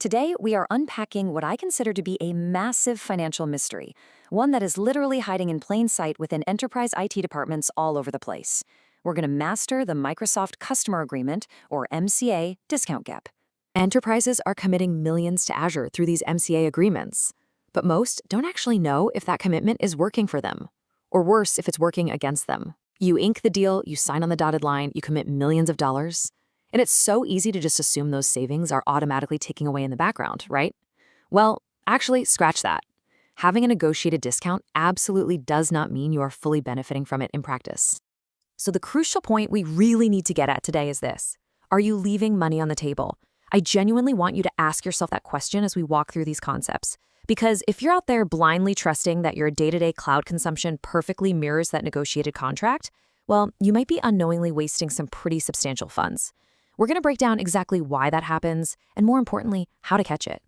Today, we are unpacking what I consider to be a massive financial mystery, one that is literally hiding in plain sight within enterprise IT departments all over the place. We're going to master the Microsoft Customer Agreement, or MCA, discount gap. Enterprises are committing millions to Azure through these MCA agreements, but most don't actually know if that commitment is working for them, or worse, if it's working against them. You ink the deal, you sign on the dotted line, you commit millions of dollars, and it's so easy to just assume those savings are automatically ticking away in the background, right? Well, actually, scratch that. Having a negotiated discount absolutely does not mean you are fully benefiting from it in practice. So the crucial point we really need to get at today is this. Are you leaving money on the table? I genuinely want you to ask yourself that question as we walk through these concepts. Because if you're out there blindly trusting that your day-to-day cloud consumption perfectly mirrors that negotiated contract, well, you might be unknowingly wasting some pretty substantial funds. We're going to break down exactly why that happens, and more importantly, how to catch it.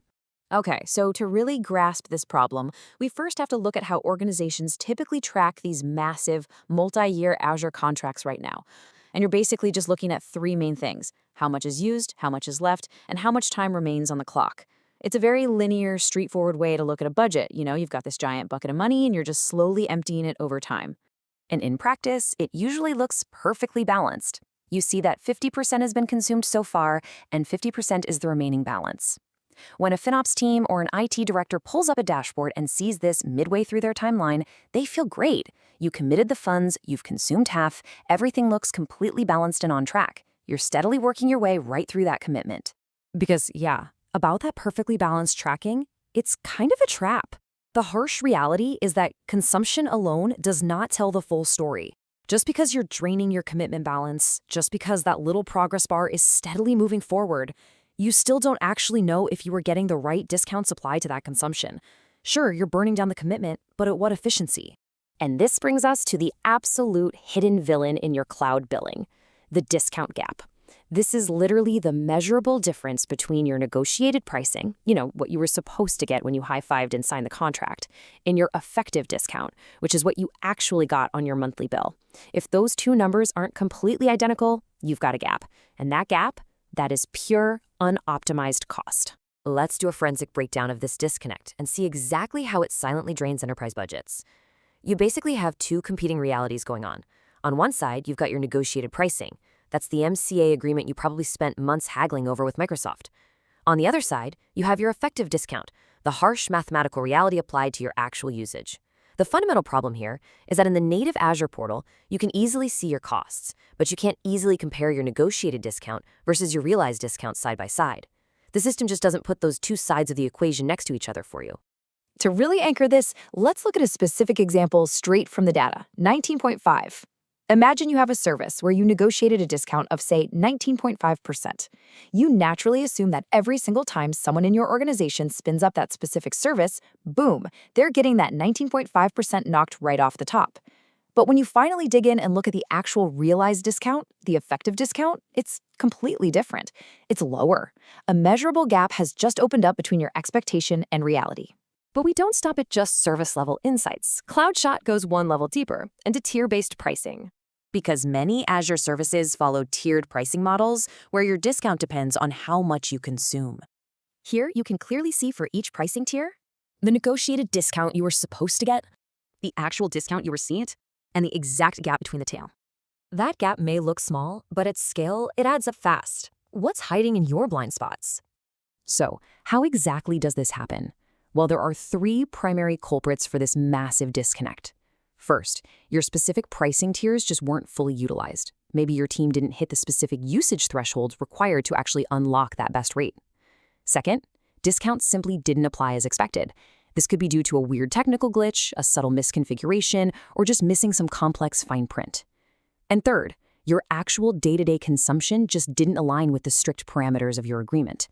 Okay, so to really grasp this problem, we first have to look at how organizations typically track these massive, multi-year Azure contracts right now. And you're basically just looking at three main things: how much is used, how much is left, and how much time remains on the clock. It's a very linear, straightforward way to look at a budget. You've got this giant bucket of money, and you're just slowly emptying it over time. And in practice, it usually looks perfectly balanced. You see that 50% has been consumed so far, and 50% is the remaining balance. When a FinOps team or an IT director pulls up a dashboard and sees this midway through their timeline, they feel great. You committed the funds, you've consumed half, everything looks completely balanced and on track. You're steadily working your way right through that commitment. Because, about that perfectly balanced tracking, it's kind of a trap. The harsh reality is that consumption alone does not tell the full story. Just because you're draining your commitment balance, just because that little progress bar is steadily moving forward, you still don't actually know if you were getting the right discounts applied to that consumption. Sure, you're burning down the commitment, but at what efficiency? And this brings us to the absolute hidden villain in your cloud billing, the discount gap. This is literally the measurable difference between your negotiated pricing, what you were supposed to get when you high-fived and signed the contract, and your effective discount, which is what you actually got on your monthly bill. If those two numbers aren't completely identical, you've got a gap. And that gap, that is pure, unoptimized cost. Let's do a forensic breakdown of this disconnect and see exactly how it silently drains enterprise budgets. You basically have two competing realities going on. On one side, you've got your negotiated pricing. That's the MCA agreement you probably spent months haggling over with Microsoft. On the other side, you have your effective discount, the harsh mathematical reality applied to your actual usage. The fundamental problem here is that in the native Azure portal, you can easily see your costs, but you can't easily compare your negotiated discount versus your realized discount side by side. The system just doesn't put those two sides of the equation next to each other for you. To really anchor this, let's look at a specific example straight from the data, 19.5. Imagine you have a service where you negotiated a discount of, say, 19.5%. You naturally assume that every single time someone in your organization spins up that specific service, boom, they're getting that 19.5% knocked right off the top. But when you finally dig in and look at the actual realized discount, the effective discount, it's completely different. It's lower. A measurable gap has just opened up between your expectation and reality. But we don't stop at just service-level insights. Cloudshot goes one level deeper into tier-based pricing. Because many Azure services follow tiered pricing models where your discount depends on how much you consume. Here, you can clearly see for each pricing tier, the negotiated discount you were supposed to get, the actual discount you received, and the exact gap between the two. That gap may look small, but at scale, it adds up fast. What's hiding in your blind spots? So, how exactly does this happen? Well, there are three primary culprits for this massive disconnect. First, your specific pricing tiers just weren't fully utilized. Maybe your team didn't hit the specific usage thresholds required to actually unlock that best rate. Second, discounts simply didn't apply as expected. This could be due to a weird technical glitch, a subtle misconfiguration, or just missing some complex fine print. And third, your actual day-to-day consumption just didn't align with the strict parameters of your agreement.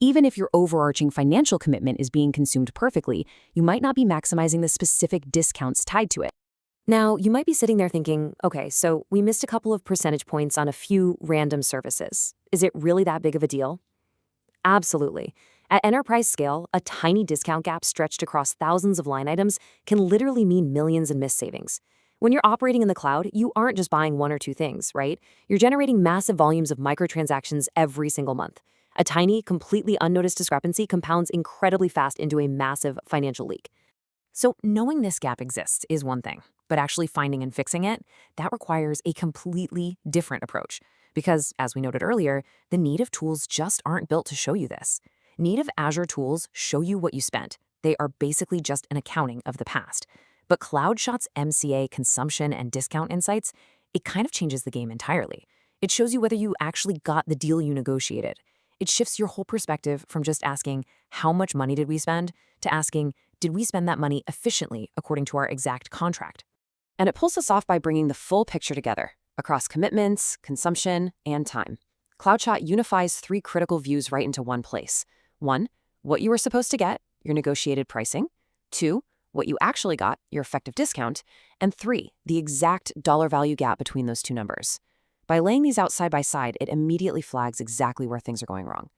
Even if your overarching financial commitment is being consumed perfectly, you might not be maximizing the specific discounts tied to it. Now, you might be sitting there thinking, okay, so we missed a couple of percentage points on a few random services. Is it really that big of a deal? Absolutely. At enterprise scale, a tiny discount gap stretched across thousands of line items can literally mean millions in missed savings. When you're operating in the cloud, you aren't just buying one or two things, right? You're generating massive volumes of microtransactions every single month. A tiny, completely unnoticed discrepancy compounds incredibly fast into a massive financial leak. So knowing this gap exists is one thing, but actually finding and fixing it, that requires a completely different approach. Because, as we noted earlier, the native tools just aren't built to show you this. Native Azure tools show you what you spent. They are basically just an accounting of the past. But Cloudshot's MCA consumption and discount insights, it kind of changes the game entirely. It shows you whether you actually got the deal you negotiated. It shifts your whole perspective from just asking, how much money did we spend, to asking, did we spend that money efficiently according to our exact contract? And it pulls us off by bringing the full picture together across commitments, consumption, and time. Cloudshot unifies three critical views right into one place. 1, what you were supposed to get, your negotiated pricing. 2, what you actually got, your effective discount. And 3, the exact dollar value gap between those two numbers. By laying these out side by side, it immediately flags exactly where things are going wrong.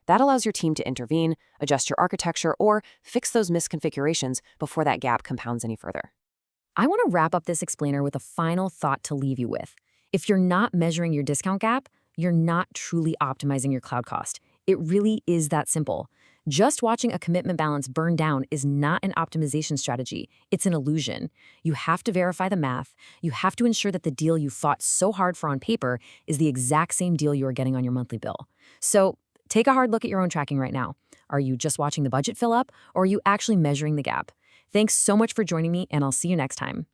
That allows your team to intervene, adjust your architecture, or fix those misconfigurations before that gap compounds any further. I want to wrap up this explainer with a final thought to leave you with. If you're not measuring your discount gap, you're not truly optimizing your cloud cost. It really is that simple. Just watching a commitment balance burn down is not an optimization strategy. It's an illusion. You have to verify the math. You have to ensure that the deal you fought so hard for on paper is the exact same deal you are getting on your monthly bill. So take a hard look at your own tracking right now. Are you just watching the budget fill up, or are you actually measuring the gap? Thanks so much for joining me, and I'll see you next time.